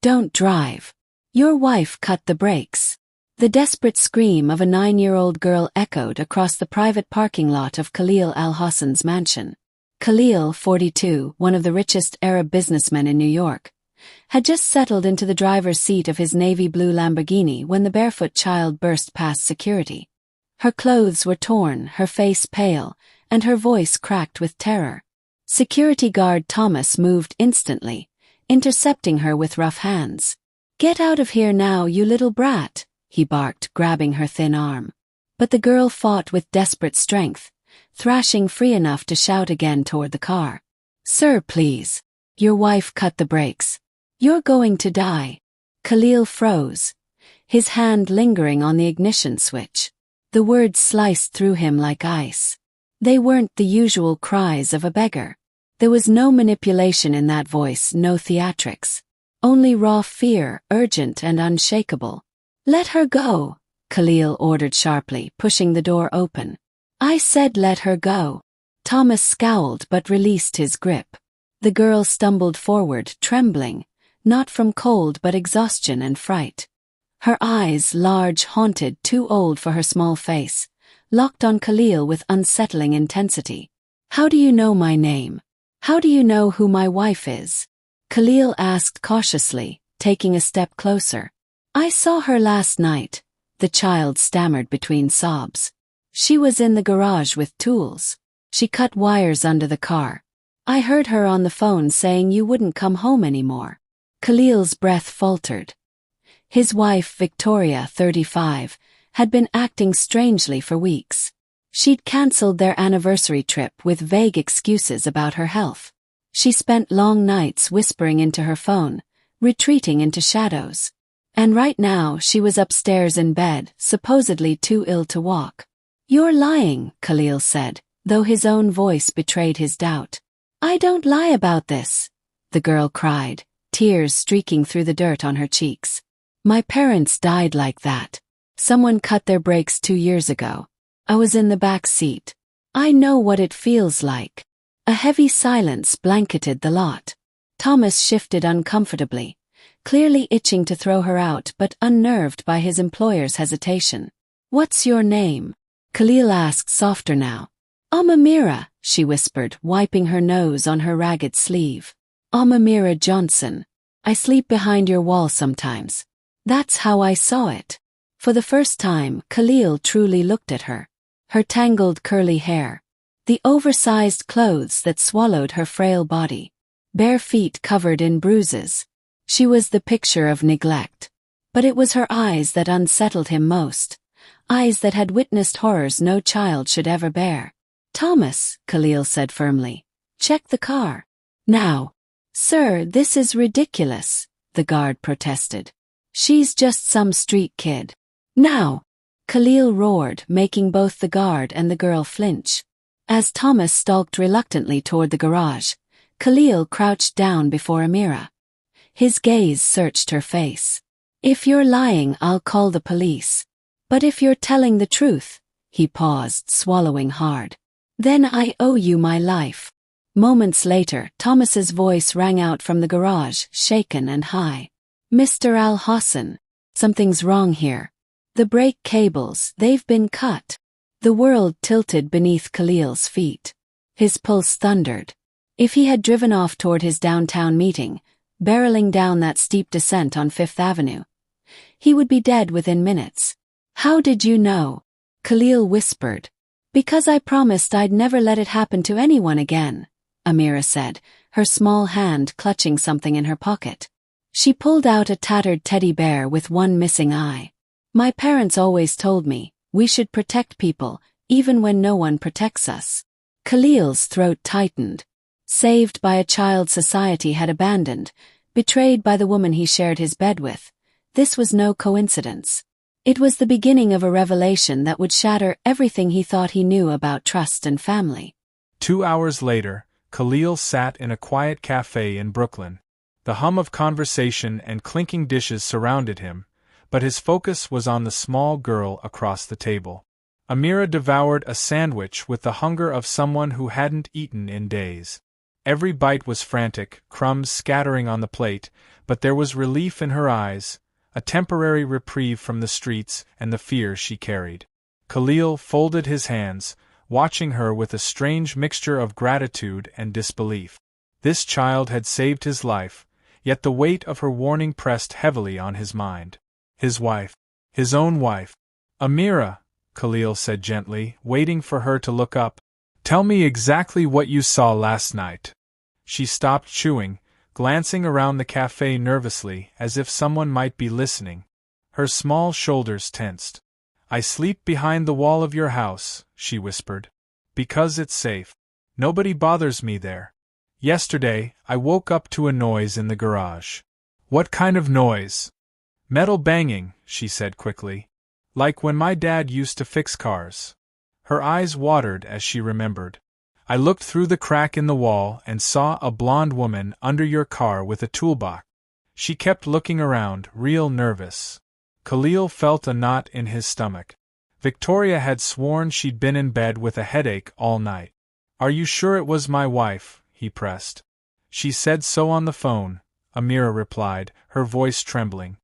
Don't drive. Your wife cut the brakes. The desperate scream of a 9-year-old girl echoed across the private parking lot of Khalil al-Hassan's mansion. Khalil, 42, one of the richest Arab businessmen in New York, had just settled into the driver's seat of his navy blue Lamborghini when the barefoot child burst past security. Her clothes were torn, her face pale, and her voice cracked with terror. Security guard Thomas moved instantly, intercepting her with rough hands. "Get out of here now, you little brat," he barked, grabbing her thin arm. But the girl fought with desperate strength, thrashing free enough to shout again toward the car. "Sir, please. Your wife cut the brakes. You're going to die." Khalil froze, his hand lingering on the ignition switch. The words sliced through him like ice. They weren't the usual cries of a beggar. There was no manipulation in that voice, no theatrics. Only raw fear, urgent and unshakable. "Let her go," Khalil ordered sharply, pushing the door open. "I said let her go." Thomas scowled but released his grip. The girl stumbled forward, trembling, not from cold but exhaustion and fright. Her eyes, large, haunted, too old for her small face, locked on Khalil with unsettling intensity. "How do you know my name? How do you know who my wife is?" Khalil asked cautiously, taking a step closer. "I saw her last night," the child stammered between sobs. "She was in the garage with tools. She cut wires under the car. I heard her on the phone saying you wouldn't come home anymore." Khalil's breath faltered. His wife, Victoria, 35, had been acting strangely for weeks. She'd cancelled their anniversary trip with vague excuses about her health. She spent long nights whispering into her phone, retreating into shadows. And right now she was upstairs in bed, supposedly too ill to walk. "You're lying," Khalil said, though his own voice betrayed his doubt. "I don't lie about this," the girl cried, tears streaking through the dirt on her cheeks. "My parents died like that. Someone cut their brakes 2 years ago. I was in the back seat. I know what it feels like." A heavy silence blanketed the lot. Thomas shifted uncomfortably, clearly itching to throw her out but unnerved by his employer's hesitation. "What's your name?" Khalil asked, softer now. "Amira," she whispered, wiping her nose on her ragged sleeve. "Amira Johnson. I sleep behind your wall sometimes." That's how I saw it. For the first time, Khalil truly looked at her. Her tangled curly hair. The oversized clothes that swallowed her frail body. Bare feet covered in bruises. She was the picture of neglect. But it was her eyes that unsettled him most. Eyes that had witnessed horrors no child should ever bear. "Thomas," Khalil said firmly. "Check the car. Now." "Sir, this is ridiculous," the guard protested. "She's just some street kid." "Now!" Khalil roared, making both the guard and the girl flinch. As Thomas stalked reluctantly toward the garage, Khalil crouched down before Amira. His gaze searched her face. "If you're lying, I'll call the police. But if you're telling the truth," he paused, swallowing hard, "then I owe you my life." Moments later, Thomas's voice rang out from the garage, shaken and high. "Mr. Al-Hassan, something's wrong here. The brake cables, they've been cut." The world tilted beneath Khalil's feet. His pulse thundered. If he had driven off toward his downtown meeting, barreling down that steep descent on Fifth Avenue, he would be dead within minutes. "How did you know?" Khalil whispered. "Because I promised I'd never let it happen to anyone again," Amira said, her small hand clutching something in her pocket. She pulled out a tattered teddy bear with one missing eye. "My parents always told me, we should protect people, even when no one protects us." Khalil's throat tightened. Saved by a child society had abandoned, betrayed by the woman he shared his bed with, this was no coincidence. It was the beginning of a revelation that would shatter everything he thought he knew about trust and family. 2 hours later, Khalil sat in a quiet cafe in Brooklyn. The hum of conversation and clinking dishes surrounded him, but his focus was on the small girl across the table. Amira devoured a sandwich with the hunger of someone who hadn't eaten in days. Every bite was frantic, crumbs scattering on the plate, but there was relief in her eyes, a temporary reprieve from the streets and the fear she carried. Khalil folded his hands, watching her with a strange mixture of gratitude and disbelief. This child had saved his life, yet the weight of her warning pressed heavily on his mind. His wife. His own wife. Amira, Khalil said gently, waiting for her to look up. Tell me exactly what you saw last night. She stopped chewing, glancing around the cafe nervously as if someone might be listening. Her small shoulders tensed. I sleep behind the wall of your house, she whispered. Because it's safe. Nobody bothers me there. Yesterday, I woke up to a noise in the garage. What kind of noise? Metal banging, she said quickly. Like when my dad used to fix cars. Her eyes watered as she remembered. I looked through the crack in the wall and saw a blonde woman under your car with a toolbox. She kept looking around, real nervous. Khalil felt a knot in his stomach. Victoria had sworn she'd been in bed with a headache all night. Are you sure it was my wife? He pressed. She said so on the phone, Amira replied, her voice trembling.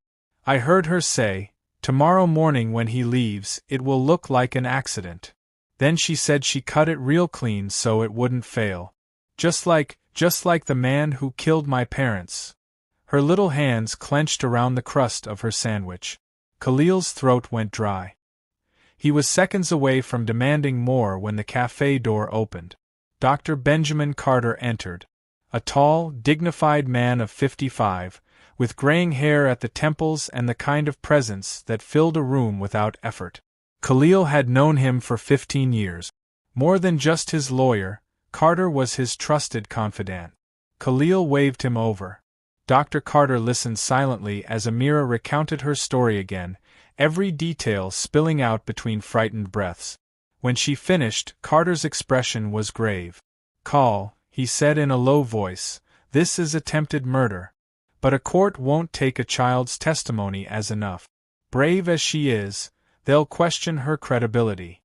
I heard her say, tomorrow morning when he leaves, it will look like an accident. Then she said she cut it real clean so it wouldn't fail. Just like the man who killed my parents. Her little hands clenched around the crust of her sandwich. Khalil's throat went dry. He was seconds away from demanding more when the cafe door opened. Dr. Benjamin Carter entered. A tall, dignified man of 55, with graying hair at the temples and the kind of presence that filled a room without effort. Khalil had known him for 15 years. More than just his lawyer, Carter was his trusted confidant. Khalil waved him over. Dr. Carter listened silently as Amira recounted her story again, every detail spilling out between frightened breaths. When she finished, Carter's expression was grave. Call, he said in a low voice, this is attempted murder. But a court won't take a child's testimony as enough. Brave as she is, they'll question her credibility.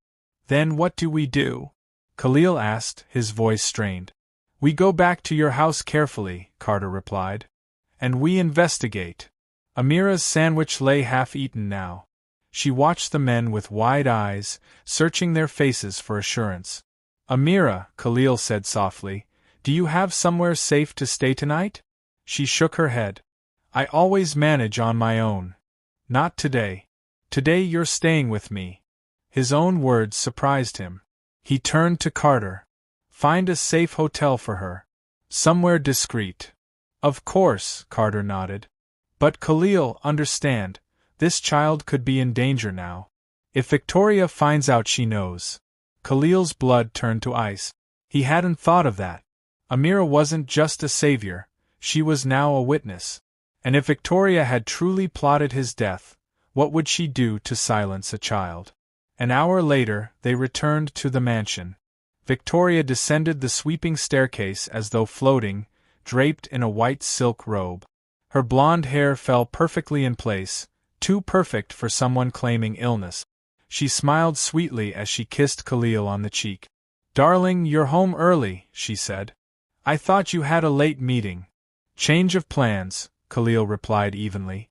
Then what do we do? Khalil asked, his voice strained. We go back to your house carefully, Carter replied. And we investigate. Amira's sandwich lay half-eaten now. She watched the men with wide eyes, searching their faces for assurance. Amira, Khalil said softly, do you have somewhere safe to stay tonight? She shook her head. I always manage on my own. Not today. Today you're staying with me. His own words surprised him. He turned to Carter. Find a safe hotel for her. Somewhere discreet. Of course, Carter nodded. But Khalil, understand, this child could be in danger now. If Victoria finds out she knows. Khalil's blood turned to ice. He hadn't thought of that. Amira wasn't just a savior, she was now a witness. And if Victoria had truly plotted his death, what would she do to silence a child? An hour later, they returned to the mansion. Victoria descended the sweeping staircase as though floating, draped in a white silk robe. Her blonde hair fell perfectly in place, too perfect for someone claiming illness. She smiled sweetly as she kissed Khalil on the cheek. Darling, you're home early, she said. I thought you had a late meeting. Change of plans, Khalil replied evenly.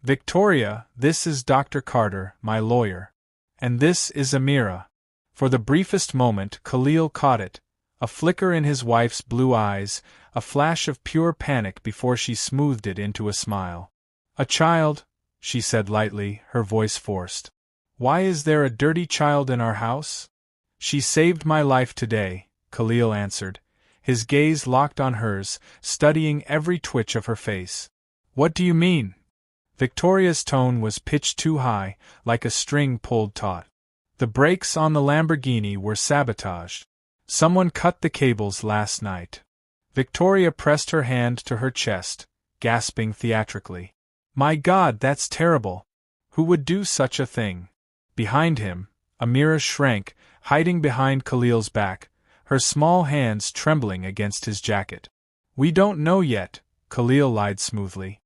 Victoria, this is Dr. Carter, my lawyer. And this is Amira. For the briefest moment Khalil caught it, a flicker in his wife's blue eyes, a flash of pure panic before she smoothed it into a smile. A child, she said lightly, her voice forced. Why is there a dirty child in our house? She saved my life today, Khalil answered, his gaze locked on hers, studying every twitch of her face. What do you mean? Victoria's tone was pitched too high, like a string pulled taut. The brakes on the Lamborghini were sabotaged. Someone cut the cables last night. Victoria pressed her hand to her chest, gasping theatrically. My God, that's terrible. Who would do such a thing? Behind him, Amira shrank, hiding behind Khalil's back, her small hands trembling against his jacket. We don't know yet, Khalil lied smoothly.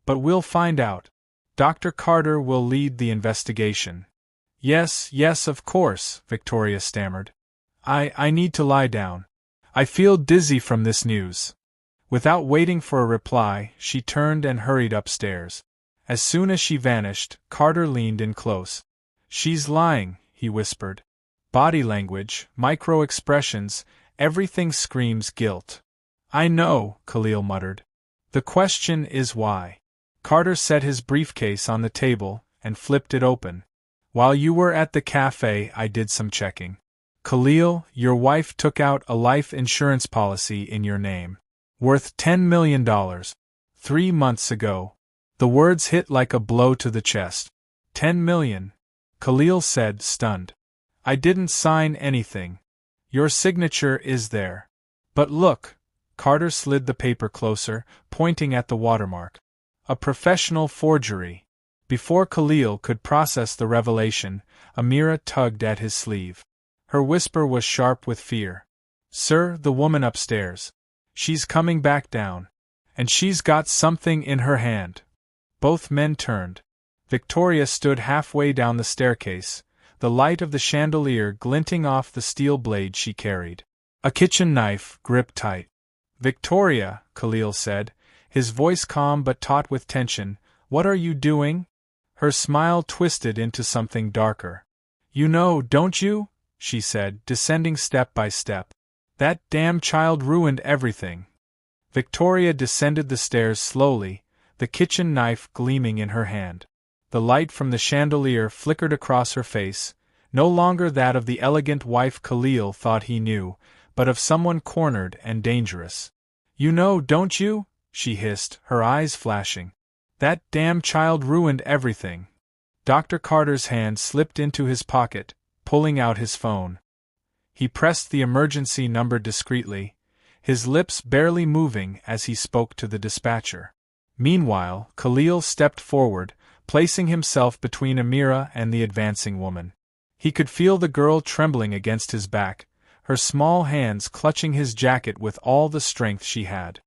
But we'll find out. Dr. Carter will lead the investigation. Yes, of course, Victoria stammered. I need to lie down. I feel dizzy from this news. Without waiting for a reply, she turned and hurried upstairs. As soon as she vanished, Carter leaned in close. She's lying, he whispered. Body language, micro-expressions, everything screams guilt. I know, Khalil muttered. The question is why. Carter set his briefcase on the table and flipped it open. While you were at the cafe, I did some checking. Khalil, your wife took out a life insurance policy in your name. Worth $10 million. 3 months ago. The words hit like a blow to the chest. 10 million. Khalil said, stunned. I didn't sign anything. Your signature is there. But look. Carter slid the paper closer, pointing at the watermark. A professional forgery. Before Khalil could process the revelation, Amira tugged at his sleeve. Her whisper was sharp with fear. Sir, the woman upstairs. She's coming back down. And she's got something in her hand. Both men turned. Victoria stood halfway down the staircase, the light of the chandelier glinting off the steel blade she carried. A kitchen knife, gripped tight. Victoria, Khalil said, his voice calm but taut with tension, what are you doing? Her smile twisted into something darker. You know, don't you? She said, descending step by step. That damn child ruined everything. Victoria descended the stairs slowly, the kitchen knife gleaming in her hand. The light from the chandelier flickered across her face, no longer that of the elegant wife Khalil thought he knew, but of someone cornered and dangerous. You know, don't you? She hissed, her eyes flashing. That damn child ruined everything. Dr. Carter's hand slipped into his pocket, pulling out his phone. He pressed the emergency number discreetly, his lips barely moving as he spoke to the dispatcher. Meanwhile, Khalil stepped forward, placing himself between Amira and the advancing woman. He could feel the girl trembling against his back, her small hands clutching his jacket with all the strength she had.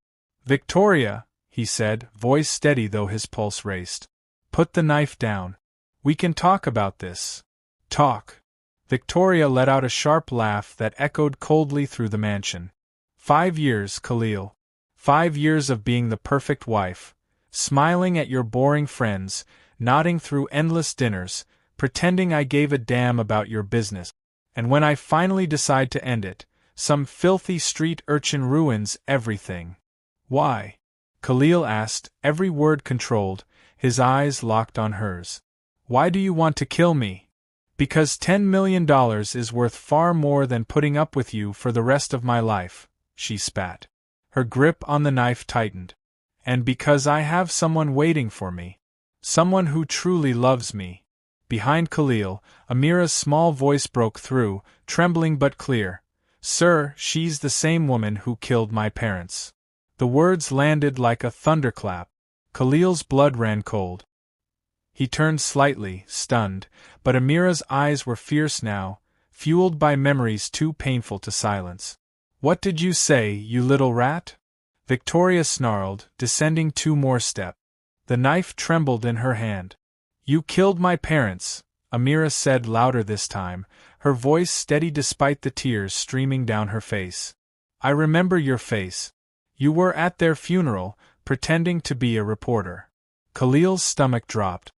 Victoria, he said, voice steady though his pulse raced. Put the knife down. We can talk about this. Talk. Victoria let out a sharp laugh that echoed coldly through the mansion. 5 years, Khalil. 5 years of being the perfect wife, smiling at your boring friends, nodding through endless dinners, pretending I gave a damn about your business. And when I finally decide to end it, some filthy street urchin ruins everything. Why? Khalil asked, every word controlled, his eyes locked on hers. Why do you want to kill me? Because $10 million is worth far more than putting up with you for the rest of my life, she spat. Her grip on the knife tightened. And because I have someone waiting for me. Someone who truly loves me. Behind Khalil, Amira's small voice broke through, trembling but clear. Sir, she's the same woman who killed my parents. The words landed like a thunderclap. Khalil's blood ran cold. He turned slightly, stunned, but Amira's eyes were fierce now, fueled by memories too painful to silence. What did you say, you little rat? Victoria snarled, descending 2 more steps. The knife trembled in her hand. You killed my parents, Amira said louder this time, her voice steady despite the tears streaming down her face. I remember your face. You were at their funeral, pretending to be a reporter. Khalil's stomach dropped.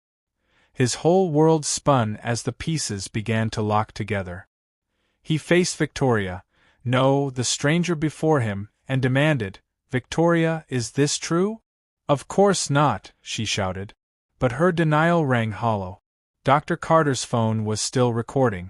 His whole world spun as the pieces began to lock together. He faced Victoria, no, the stranger before him, and demanded, Victoria, is this true? Of course not, she shouted. But her denial rang hollow. Dr. Carter's phone was still recording.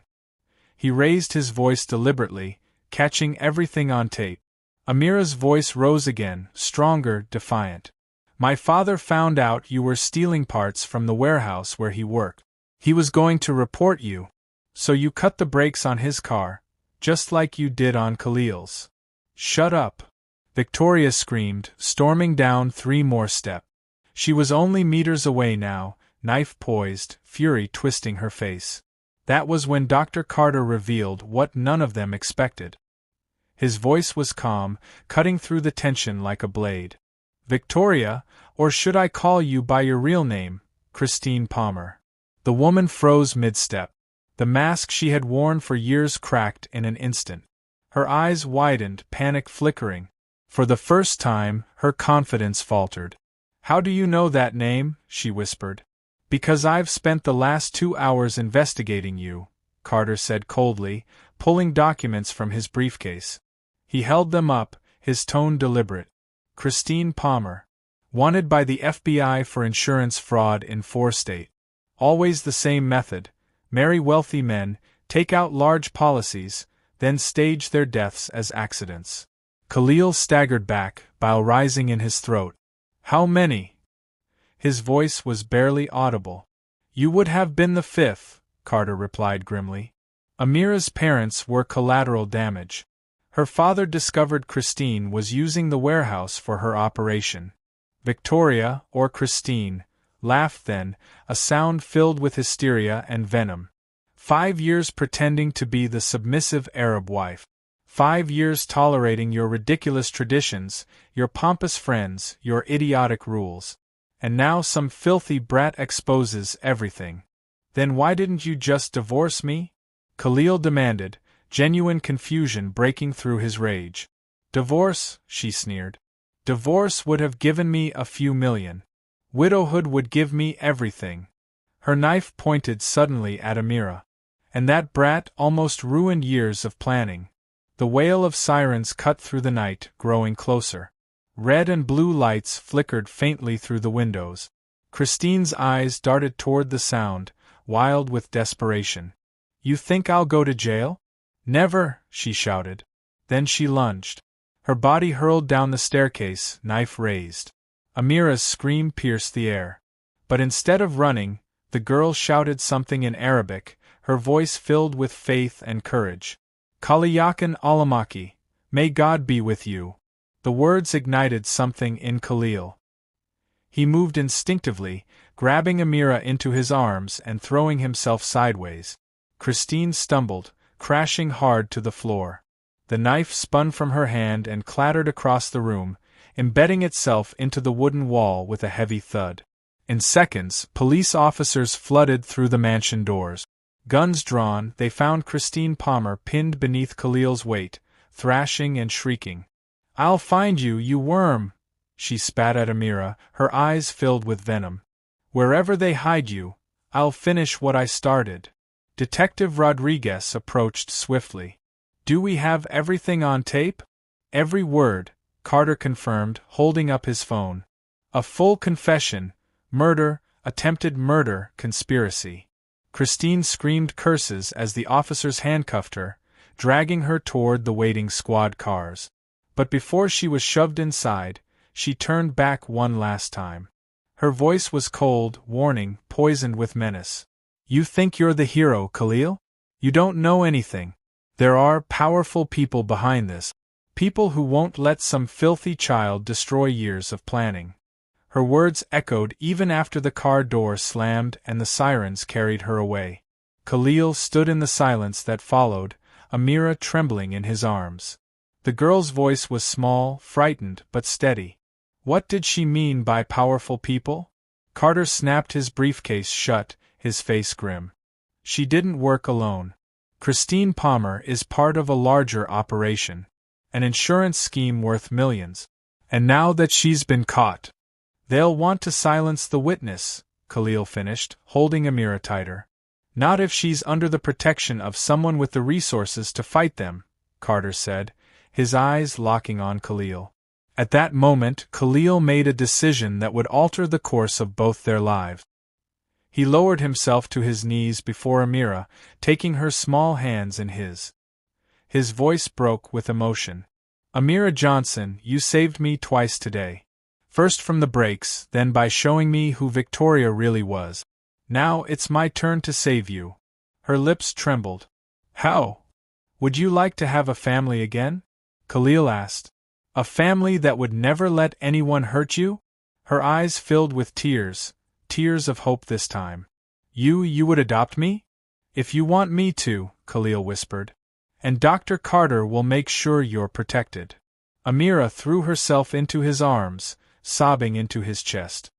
He raised his voice deliberately, catching everything on tape. Amira's voice rose again, stronger, defiant. My father found out you were stealing parts from the warehouse where he worked. He was going to report you. So you cut the brakes on his car, just like you did on Khalil's. Shut up! Victoria screamed, storming down 3 more steps. She was only meters away now, knife poised, fury twisting her face. That was when Dr. Carter revealed what none of them expected. His voice was calm, cutting through the tension like a blade. Victoria, or should I call you by your real name, Christine Palmer? The woman froze mid-step. The mask she had worn for years cracked in an instant. Her eyes widened, panic flickering. For the first time, her confidence faltered. "How do you know that name?" she whispered. "Because I've spent the last 2 hours investigating you," Carter said coldly, pulling documents from his briefcase. He held them up, his tone deliberate. "Christine Palmer. Wanted by the FBI for insurance fraud in 4 states. Always the same method. Marry wealthy men, take out large policies, then stage their deaths as accidents." Khalil staggered back, bile rising in his throat. "How many?" His voice was barely audible. "You would have been the 5th, Carter replied grimly. Amira's parents were collateral damage. Her father discovered Christine was using the warehouse for her operation. Victoria, or Christine, laughed then, a sound filled with hysteria and venom. 5 years pretending to be the submissive Arab wife. 5 years tolerating your ridiculous traditions, your pompous friends, your idiotic rules. And now some filthy brat exposes everything. Then why didn't you just divorce me? Khalil demanded, genuine confusion breaking through his rage. Divorce, she sneered. Divorce would have given me a few million. Widowhood would give me everything. Her knife pointed suddenly at Amira. And that brat almost ruined years of planning. The wail of sirens cut through the night, growing closer. Red and blue lights flickered faintly through the windows. Christine's eyes darted toward the sound, wild with desperation. You think I'll go to jail? Never, she shouted. Then she lunged. Her body hurled down the staircase, knife raised. Amira's scream pierced the air. But instead of running, the girl shouted something in Arabic, her voice filled with faith and courage. Kaliyakan Alamaki, may God be with you. The words ignited something in Khalil. He moved instinctively, grabbing Amira into his arms and throwing himself sideways. Christine stumbled, crashing hard to the floor. The knife spun from her hand and clattered across the room, embedding itself into the wooden wall with a heavy thud. In seconds, police officers flooded through the mansion doors. Guns drawn, they found Christine Palmer pinned beneath Khalil's weight, thrashing and shrieking. I'll find you, you worm! She spat at Amira, her eyes filled with venom. Wherever they hide you, I'll finish what I started. Detective Rodriguez approached swiftly. Do we have everything on tape? Every word, Carter confirmed, holding up his phone. A full confession, murder, attempted murder, conspiracy. Christine screamed curses as the officers handcuffed her, dragging her toward the waiting squad cars. But before she was shoved inside, she turned back one last time. Her voice was cold, warning, poisoned with menace. You think you're the hero, Khalil? You don't know anything. There are powerful people behind this. People who won't let some filthy child destroy years of planning. Her words echoed even after the car door slammed and the sirens carried her away. Khalil stood in the silence that followed, Amira trembling in his arms. The girl's voice was small, frightened, but steady. What did she mean by powerful people? Carter snapped his briefcase shut, his face grim. She didn't work alone. Christine Palmer is part of a larger operation. An insurance scheme worth millions. And now that she's been caught, they'll want to silence the witness, Khalil finished, holding Amira tighter. Not if she's under the protection of someone with the resources to fight them, Carter said, his eyes locking on Khalil. At that moment, Khalil made a decision that would alter the course of both their lives. He lowered himself to his knees before Amira, taking her small hands in his. His voice broke with emotion. Amira Johnson, you saved me twice today. First from the breaks, then by showing me who Victoria really was. Now it's my turn to save you. Her lips trembled. How? Would you like to have a family again? Khalil asked. A family that would never let anyone hurt you? Her eyes filled with tears, tears of hope this time. You would adopt me? If you want me to, Khalil whispered. And Dr. Carter will make sure you're protected. Amira threw herself into his arms, sobbing into his chest.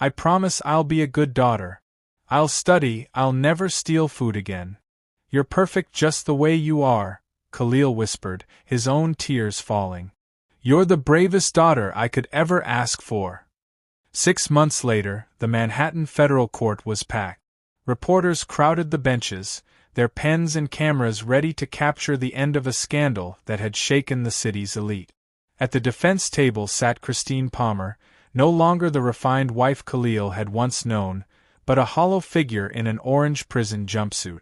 I promise I'll be a good daughter. I'll study, I'll never steal food again. You're perfect just the way you are, Khalil whispered, his own tears falling. "You're the bravest daughter I could ever ask for." 6 months later, the Manhattan federal court was packed. Reporters crowded the benches, their pens and cameras ready to capture the end of a scandal that had shaken the city's elite. At the defense table sat Christine Palmer, no longer the refined wife Khalil had once known, but a hollow figure in an orange prison jumpsuit.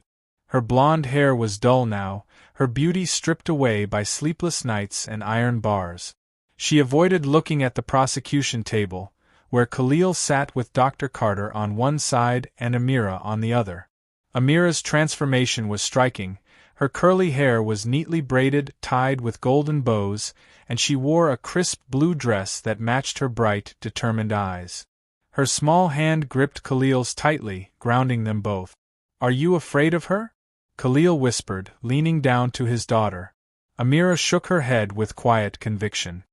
Her blonde hair was dull now, her beauty stripped away by sleepless nights and iron bars. She avoided looking at the prosecution table, where Khalil sat with Dr. Carter on one side and Amira on the other. Amira's transformation was striking. Her curly hair was neatly braided, tied with golden bows, and she wore a crisp blue dress that matched her bright, determined eyes. Her small hand gripped Khalil's tightly, grounding them both. "Are you afraid of her?" Khalil whispered, leaning down to his daughter. Amira shook her head with quiet conviction.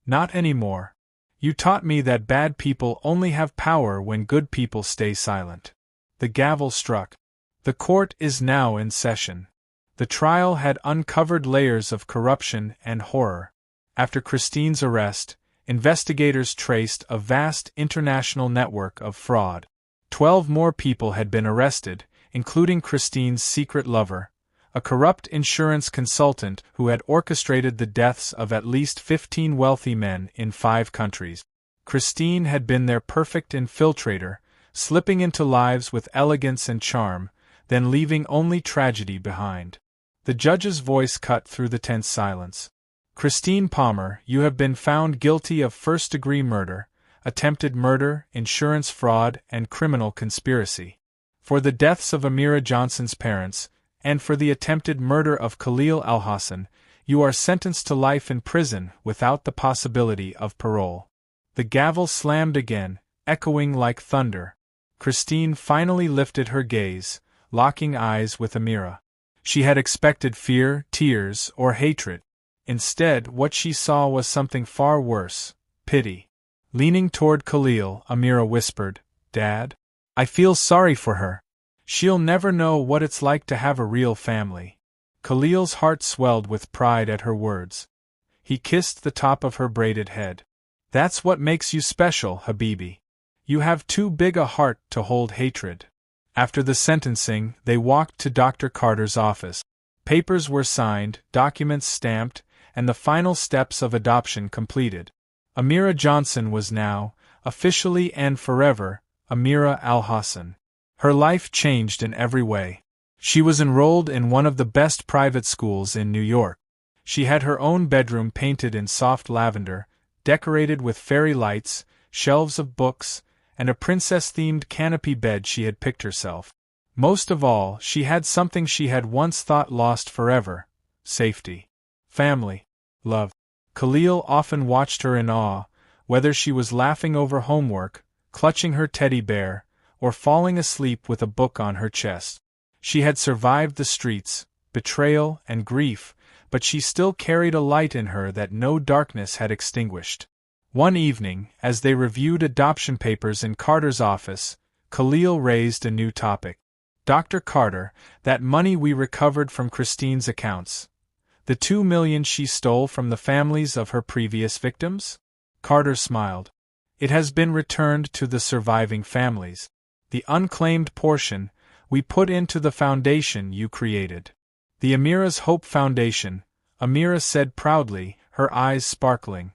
"Not anymore. You taught me that bad people only have power when good people stay silent." The gavel struck. The court is now in session. The trial had uncovered layers of corruption and horror. After Christine's arrest, investigators traced a vast international network of fraud. 12 more people had been arrested, including Christine's secret lover, a corrupt insurance consultant who had orchestrated the deaths of at least 15 wealthy men in 5 countries. Christine had been their perfect infiltrator, slipping into lives with elegance and charm, then leaving only tragedy behind. The judge's voice cut through the tense silence. "Christine Palmer, you have been found guilty of first-degree murder, attempted murder, insurance fraud, and criminal conspiracy. For the deaths of Amira Johnson's parents, and for the attempted murder of Khalil Al-Hassan, you are sentenced to life in prison without the possibility of parole." The gavel slammed again, echoing like thunder. Christine finally lifted her gaze, locking eyes with Amira. She had expected fear, tears, or hatred. Instead, what she saw was something far worse: pity. Leaning toward Khalil, Amira whispered, "Dad, I feel sorry for her. She'll never know what it's like to have a real family." Khalil's heart swelled with pride at her words. He kissed the top of her braided head. "That's what makes you special, Habibi. You have too big a heart to hold hatred." After the sentencing, they walked to Dr. Carter's office. Papers were signed, documents stamped, and the final steps of adoption completed. Amira Johnson was now, officially and forever, Amira Al-Hassan. Her life changed in every way. She was enrolled in one of the best private schools in New York. She had her own bedroom painted in soft lavender, decorated with fairy lights, shelves of books, and a princess-themed canopy bed she had picked herself. Most of all, she had something she had once thought lost forever: safety. Family. Love. Khalil often watched her in awe, whether she was laughing over homework, clutching her teddy bear, or falling asleep with a book on her chest. She had survived the streets, betrayal, and grief, but she still carried a light in her that no darkness had extinguished. One evening, as they reviewed adoption papers in Carter's office, Khalil raised a new topic. "Dr. Carter, that money we recovered from Christine's accounts, the $2 million she stole from the families of her previous victims?" Carter smiled. "It has been returned to the surviving families. The unclaimed portion we put into the foundation you created. The Amira's Hope Foundation," Amira said proudly, her eyes sparkling.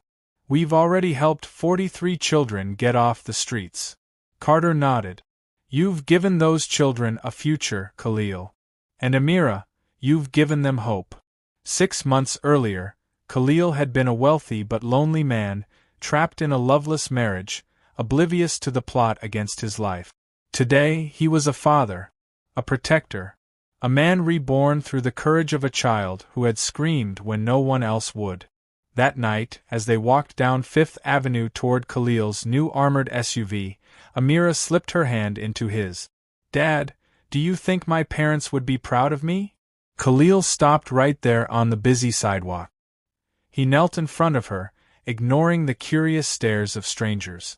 "We've already helped 43 children get off the streets." Carter nodded. "You've given those children a future, Khalil. And Amira, you've given them hope." 6 months earlier, Khalil had been a wealthy but lonely man, trapped in a loveless marriage, oblivious to the plot against his life. Today, he was a father, a protector, a man reborn through the courage of a child who had screamed when no one else would. That night, as they walked down Fifth Avenue toward Khalil's new armored SUV, Amira slipped her hand into his. "Dad, do you think my parents would be proud of me?" Khalil stopped right there on the busy sidewalk. He knelt in front of her, ignoring the curious stares of strangers.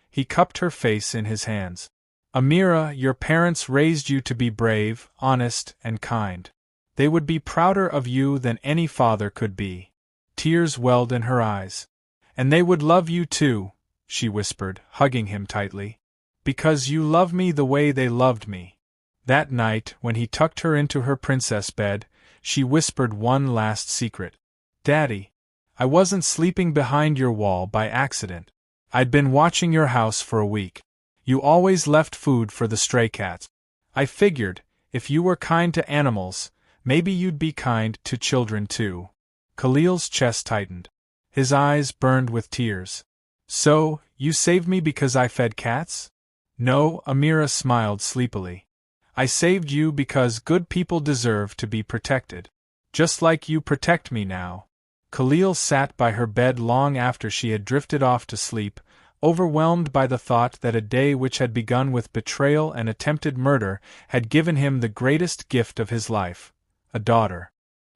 He cupped her face in his hands. "Amira, your parents raised you to be brave, honest, and kind. They would be prouder of you than any father could be. Tears welled in her eyes. And they would love you too, she whispered, hugging him tightly. Because you love me the way they loved me. That night, when he tucked her into her princess bed, she whispered one last secret. Daddy, I wasn't sleeping behind your wall by accident. I'd been watching your house for a week. You always left food for the stray cats. I figured, if you were kind to animals, maybe you'd be kind to children too. Khalil's chest tightened. His eyes burned with tears. So, you saved me because I fed cats? No, Amira smiled sleepily. I saved you because good people deserve to be protected. Just like you protect me now. Khalil sat by her bed long after she had drifted off to sleep, overwhelmed by the thought that a day which had begun with betrayal and attempted murder had given him the greatest gift of his life, a daughter.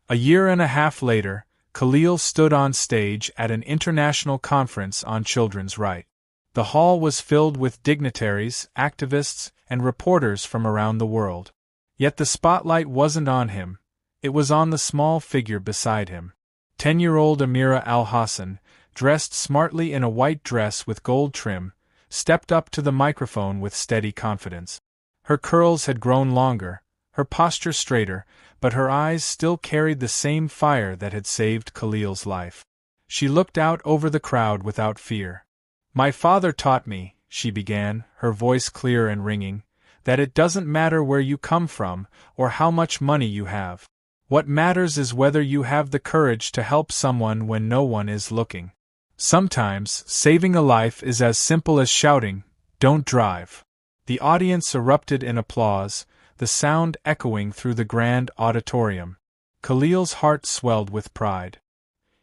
A year and a half later, Khalil stood on stage at an international conference on children's rights. The hall was filled with dignitaries, activists, and reporters from around the world. Yet the spotlight wasn't on him, it was on the small figure beside him. 10-year-old Amira Al-Hassan, dressed smartly in a white dress with gold trim, stepped up to the microphone with steady confidence. Her curls had grown longer, her posture straighter, but her eyes still carried the same fire that had saved Khalil's life. She looked out over the crowd without fear. My father taught me, she began, her voice clear and ringing, that it doesn't matter where you come from or how much money you have. What matters is whether you have the courage to help someone when no one is looking. Sometimes, saving a life is as simple as shouting, "Don't drive." The audience erupted in applause, the sound echoing through the grand auditorium. Khalil's heart swelled with pride.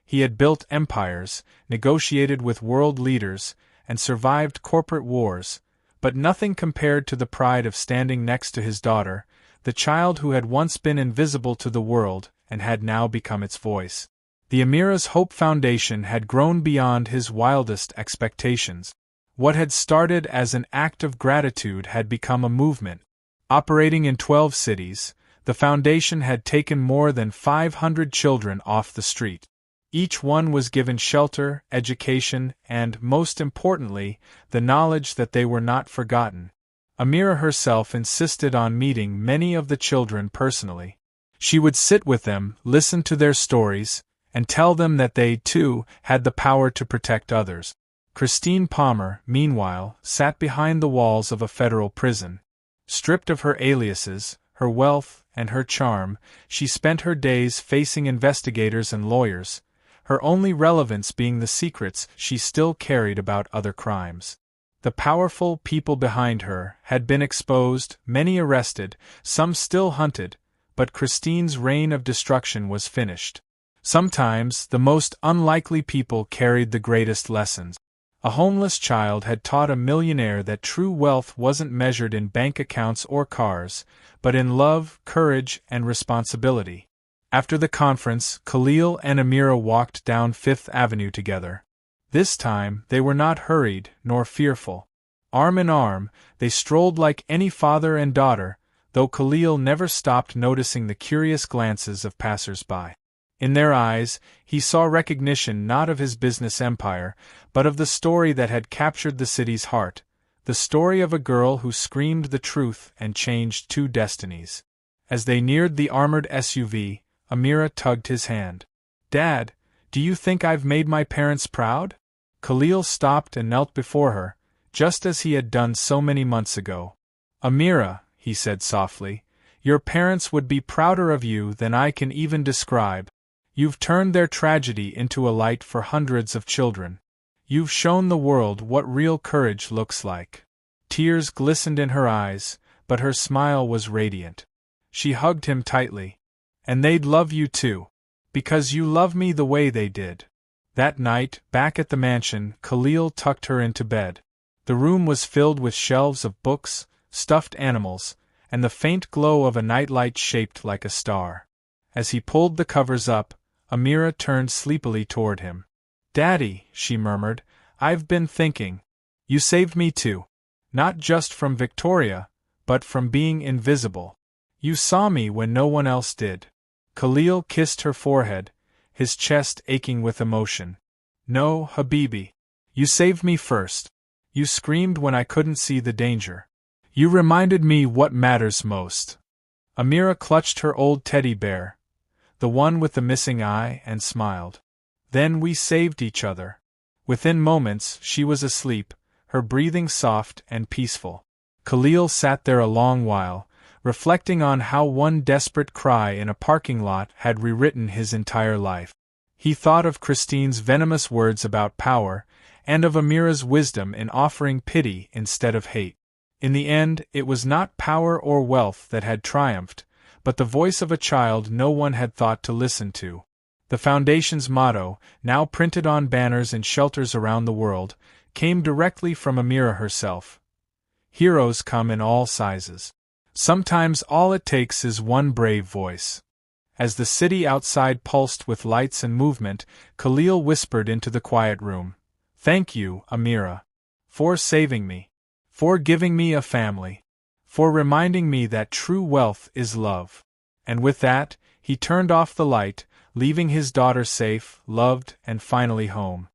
He had built empires, negotiated with world leaders, and survived corporate wars, but nothing compared to the pride of standing next to his daughter, the child who had once been invisible to the world and had now become its voice. The Amira's Hope Foundation had grown beyond his wildest expectations. What had started as an act of gratitude had become a movement. Operating in 12 cities, the foundation had taken more than 500 children off the street. Each one was given shelter, education, and, most importantly, the knowledge that they were not forgotten. Amira herself insisted on meeting many of the children personally. She would sit with them, listen to their stories, and tell them that they, too, had the power to protect others. Christine Palmer, meanwhile, sat behind the walls of a federal prison. Stripped of her aliases, her wealth, and her charm, she spent her days facing investigators and lawyers, her only relevance being the secrets she still carried about other crimes. The powerful people behind her had been exposed, many arrested, some still hunted, but Christine's reign of destruction was finished. Sometimes, the most unlikely people carried the greatest lessons. A homeless child had taught a millionaire that true wealth wasn't measured in bank accounts or cars, but in love, courage, and responsibility. After the conference, Khalil and Amira walked down Fifth Avenue together. This time, they were not hurried, nor fearful. Arm in arm, they strolled like any father and daughter, though Khalil never stopped noticing the curious glances of passers-by. In their eyes, he saw recognition not of his business empire, but of the story that had captured the city's heart, the story of a girl who screamed the truth and changed two destinies. As they neared the armored SUV, Amira tugged his hand. "Dad, do you think I've made my parents proud?" Khalil stopped and knelt before her, just as he had done so many months ago. "Amira," he said softly, "your parents would be prouder of you than I can even describe. You've turned their tragedy into a light for hundreds of children. You've shown the world what real courage looks like." Tears glistened in her eyes, but her smile was radiant. She hugged him tightly. "And they'd love you too. Because you love me the way they did." That night, back at the mansion, Khalil tucked her into bed. The room was filled with shelves of books, stuffed animals, and the faint glow of a nightlight shaped like a star. As he pulled the covers up, Amira turned sleepily toward him. "Daddy," she murmured, "I've been thinking. You saved me too. Not just from Victoria, but from being invisible. You saw me when no one else did. Khalil kissed her forehead, his chest aching with emotion. No, Habibi. You saved me first. You screamed when I couldn't see the danger. You reminded me what matters most. Amira clutched her old teddy bear, the one with the missing eye, and smiled. Then we saved each other. Within moments, she was asleep, her breathing soft and peaceful. Khalil sat there a long while, reflecting on how one desperate cry in a parking lot had rewritten his entire life. He thought of Christine's venomous words about power, and of Amira's wisdom in offering pity instead of hate. In the end, it was not power or wealth that had triumphed, but the voice of a child no one had thought to listen to. The Foundation's motto, now printed on banners in shelters around the world, came directly from Amira herself. Heroes come in all sizes. Sometimes all it takes is one brave voice. As the city outside pulsed with lights and movement, Khalil whispered into the quiet room. Thank you, Amira. For saving me. For giving me a family. For reminding me that true wealth is love. And with that, he turned off the light, leaving his daughter safe, loved, and finally home.